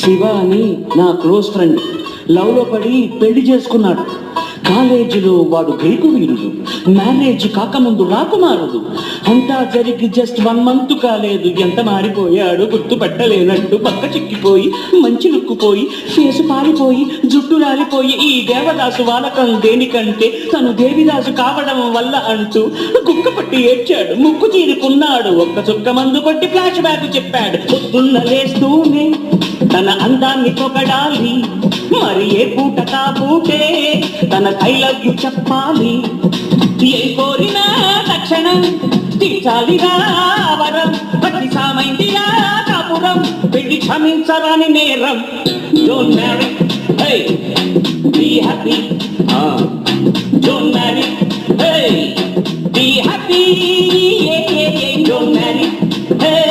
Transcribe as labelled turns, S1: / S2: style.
S1: శివ అని నా close friend లవ్లో పడి పెళ్లి చేసుకున్నాడు. కాలేజీలో వాడు గ్రీకు వీరుడు, మ్యారేజ్ కాకముందు రాకుమారుడు. అంతా జరిగి జస్ట్ 1 month కాలేదు, ఎంత మారిపోయాడు గుర్తుపట్టలేనట్టు. పక్క చిక్కిపోయి మంచి లుక్కుపోయి ఫేసు పారిపోయి జుట్టు రాలిపోయి ఈ దేవదాసు వాలకం దేనికంటే తను దేవిదాసు కావడం వల్ల అంటూ కుక్క పట్టి ఏడ్చాడు, ముక్కు చీరుకున్నాడు. ఒక్క చుక్క మందు కొట్టి ఫ్లాష్ బ్యాక్ చెప్పాడు. పొద్దున్న లేస్తూనే తన అందాన్ని పొగడాలి, మరి ఏ పూట కాబూటే తన ఐ లవ్ యు చెప్పాలి. ఏ కోరినా తక్షణం తీర్చాలిగా వరం, పట్టి సామైందిగా కాపురం, పెళ్లి క్షమించరాని నేరం. Don't marry, hey be happy, don't marry, hey